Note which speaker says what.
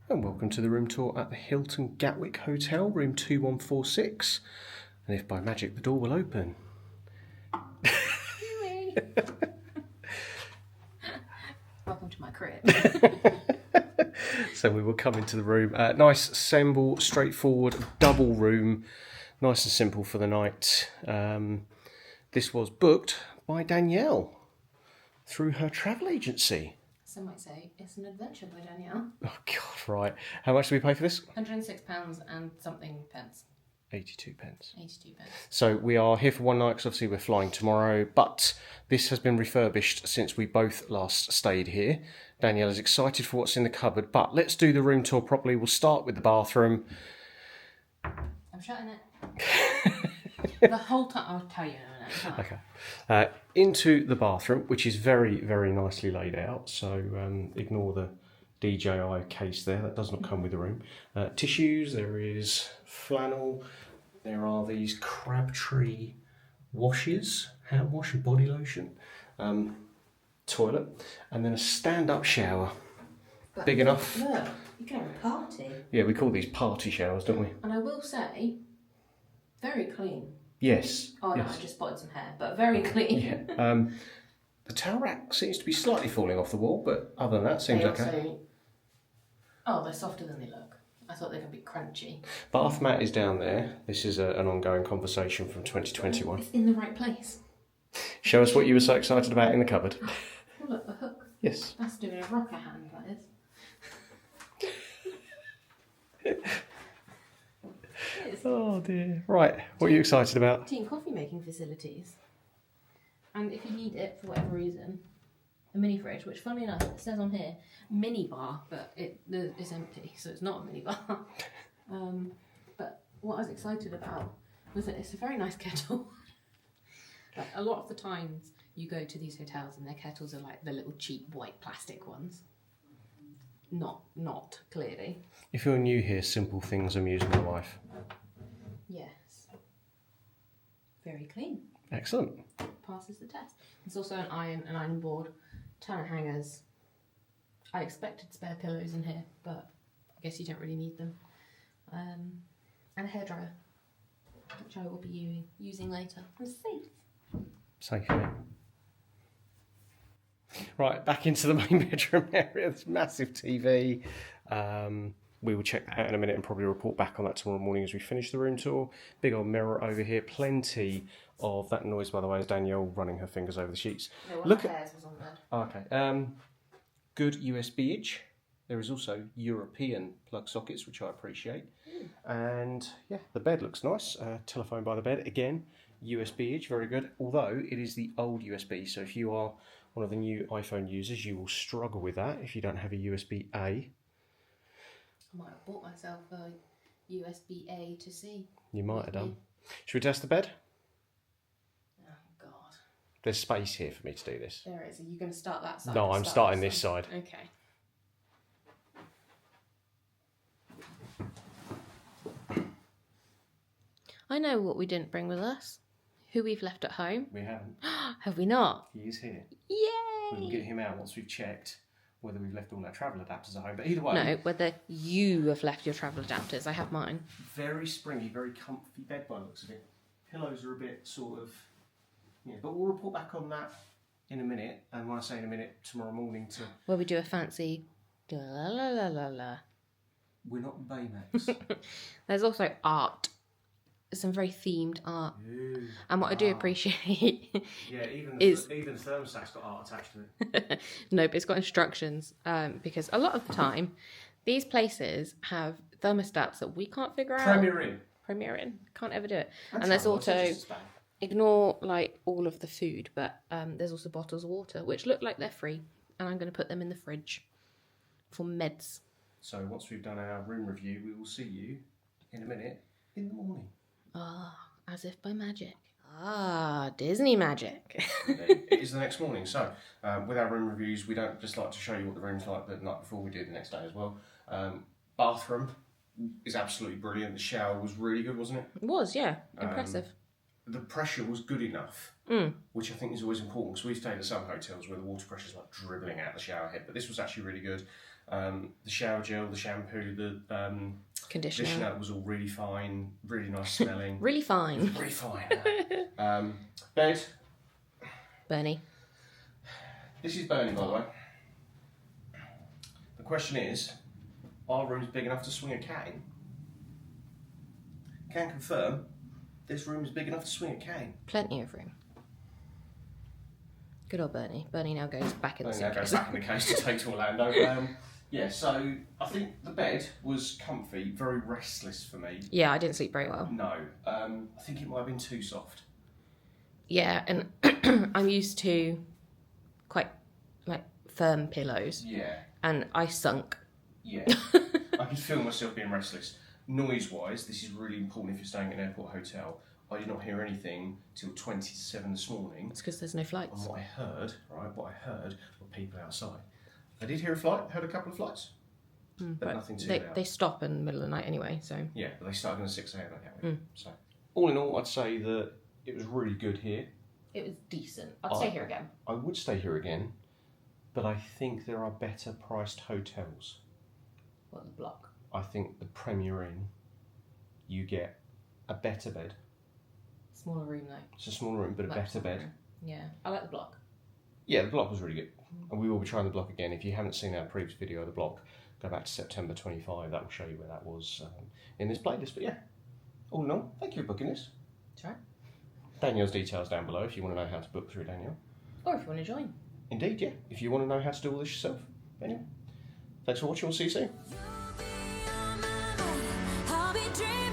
Speaker 1: And welcome to the room tour at the Hilton Gatwick Hotel, room 2146. And if by magic the door will open.
Speaker 2: Welcome to my crib.
Speaker 1: So we will come into the room. Nice, simple, straightforward, double room. Nice and simple for the night. This was booked by Danielle through her travel agency.
Speaker 2: Some might say it's an adventure by Danielle.
Speaker 1: Oh, God, right. How much did we pay for this?
Speaker 2: £106 and something pence.
Speaker 1: 82 pence.
Speaker 2: 82 pence.
Speaker 1: So we are here for one night because obviously we're flying tomorrow, but this has been refurbished since we both last stayed here. Danielle is excited for what's in the cupboard, but let's do the room tour properly. We'll start with the bathroom.
Speaker 2: I'm shutting it. The whole time. I'll tell you in a minute.
Speaker 1: Okay. Into the bathroom, which is very, very nicely laid out. So ignore the DJI case there. That does not come with the room. Tissues, there is flannel. There are these Crabtree washes, hand wash and body lotion. Toilet. And then a stand-up shower.
Speaker 2: But
Speaker 1: big enough.
Speaker 2: Look, you can have a party.
Speaker 1: Yeah, we call these party showers, don't we?
Speaker 2: And I will say, very clean.
Speaker 1: Yes.
Speaker 2: Oh no,
Speaker 1: yes.
Speaker 2: I just spotted some hair, but very clean.
Speaker 1: Yeah. The towel rack seems to be slightly falling off the wall, but other than that, seems okay.
Speaker 2: Oh, they're softer than they look. I thought they could be crunchy.
Speaker 1: Bath mat is down there. This is an ongoing conversation from 2021.
Speaker 2: It's in the right place.
Speaker 1: Show us what you were so excited about in the cupboard.
Speaker 2: Oh, look, the hook.
Speaker 1: Yes.
Speaker 2: That's doing a rocker hand, that is.
Speaker 1: Oh dear. Right, what are you excited about?
Speaker 2: Tea and coffee making facilities. And if you need it for whatever reason, a mini fridge, which funnily enough, it says on here, mini bar, but it's empty, so it's not a mini bar. But what I was excited about was that it's a very nice kettle. Like, a lot of the times you go to these hotels and their kettles are like the little cheap white plastic ones. Not clearly.
Speaker 1: If you're new here, simple things amuse my wife.
Speaker 2: Yes. Very clean.
Speaker 1: Excellent.
Speaker 2: Passes the test. There's also an iron board, ton of hangers. I expected spare pillows in here, but I guess you don't really need them. And a hairdryer, which I will be using later. And safe.
Speaker 1: Safe, yeah. Right, back into the main bedroom area. This massive TV. We will check that out in a minute and probably report back on that tomorrow morning as we finish the room tour. Big old mirror over here. Plenty of that noise, by the way, is Danielle running her fingers over the sheets.
Speaker 2: No, one of my hairs was on there.
Speaker 1: Oh, okay. Good USB-age. There is also European plug sockets, which I appreciate. And yeah, the bed looks nice. Telephone by the bed again. USB-age, very good. Although it is the old USB, so if you are one of the new iPhone users, you will struggle with that if you don't have a USB-A.
Speaker 2: I might have bought myself a USB-A to C.
Speaker 1: You might have done. Should we test the bed?
Speaker 2: Oh, God.
Speaker 1: There's space here for me to do this.
Speaker 2: There is. Are you going to start that side?
Speaker 1: No, I'm starting this side.
Speaker 2: Okay. I know what we didn't bring with us. Who we've left at home.
Speaker 1: We haven't.
Speaker 2: Have we not?
Speaker 1: He is here.
Speaker 2: Yay!
Speaker 1: We will get him out once we've checked whether we've left all our travel adapters at home. But either way...
Speaker 2: No, whether you have left your travel adapters. I have mine.
Speaker 1: Very springy, very comfy bed by the looks of it. Pillows are a bit sort of... Yeah, but we'll report back on that in a minute. And when I say in a minute, tomorrow morning to...
Speaker 2: Where we do a fancy... La la la la la.
Speaker 1: We're not Baymax.
Speaker 2: There's also art. Some very themed art.
Speaker 1: Ooh,
Speaker 2: and what I do appreciate
Speaker 1: yeah, even
Speaker 2: is...
Speaker 1: the thermostat's got art attached to it.
Speaker 2: No, but it's got instructions. Because a lot of the time, these places have thermostats that we can't figure out. Premier in. Can't ever do it. And there's also... Ignore like all of the food, but there's also bottles of water, which look like they're free. And I'm going to put them in the fridge for meds.
Speaker 1: So once we've done our room review, we will see you in a minute in the morning.
Speaker 2: Ah, as if by magic. Ah, Disney magic.
Speaker 1: It is the next morning. So with our room reviews, we don't just like to show you what the room's like the night before, we do the next day as well. Bathroom is absolutely brilliant. The shower was really good, wasn't it?
Speaker 2: It was, yeah. Impressive.
Speaker 1: The pressure was good enough, which I think is always important, because we've stayed at some hotels where the water pressure is like dribbling out the shower head, but this was actually really good. The shower gel, the shampoo, the
Speaker 2: Conditioner.
Speaker 1: was all really fine, really nice smelling.
Speaker 2: Really fine.
Speaker 1: Really fine. Bed.
Speaker 2: Bernie.
Speaker 1: This is Bernie, by the way. The question is, our room's big enough to swing a cat in? Can confirm, this room is big enough to swing a cat in.
Speaker 2: Plenty of room. Good old Bernie. Bernie now goes back in the
Speaker 1: Bernie now goes
Speaker 2: suitcase.
Speaker 1: back in the case to take to Orlando. Yeah, so I think the bed was comfy, very restless for me.
Speaker 2: Yeah, I didn't sleep very well.
Speaker 1: No, I think it might have been too soft.
Speaker 2: Yeah, and I'm used to quite like firm pillows.
Speaker 1: Yeah.
Speaker 2: And I sunk.
Speaker 1: Yeah. I could feel myself being restless. Noise-wise, this is really important if you're staying at an airport hotel. I did not hear anything till 20 to 7 this morning.
Speaker 2: It's because there's no flights.
Speaker 1: And what I heard were people outside. I did hear a flight, heard a couple of flights, but nothing too loud.
Speaker 2: They stop in the middle of the night anyway, so...
Speaker 1: Yeah, but they started at 6 a.m. at Gatwick. So, all in all, I'd say that it was really good here.
Speaker 2: It was decent. I'd stay here again.
Speaker 1: I would stay here again, but I think there are better priced hotels.
Speaker 2: What, the block?
Speaker 1: I think the Premier Inn, you get a better bed.
Speaker 2: Smaller room though.
Speaker 1: It's a smaller room, but a better bed.
Speaker 2: Room. Yeah, I like the block.
Speaker 1: Yeah, the block was really good. And we will be trying the block again. If you haven't seen our previous video of the block, go back to September 25. That will show you where that was in this playlist. But yeah, all in all, thank you for booking this.
Speaker 2: That's right.
Speaker 1: Danielle's details down below if you want to know how to book through Danielle.
Speaker 2: Or if you want to join.
Speaker 1: Indeed, yeah. If you want to know how to do all this yourself. Anyway, thanks for watching. We'll see you soon.
Speaker 3: I'll be dreaming.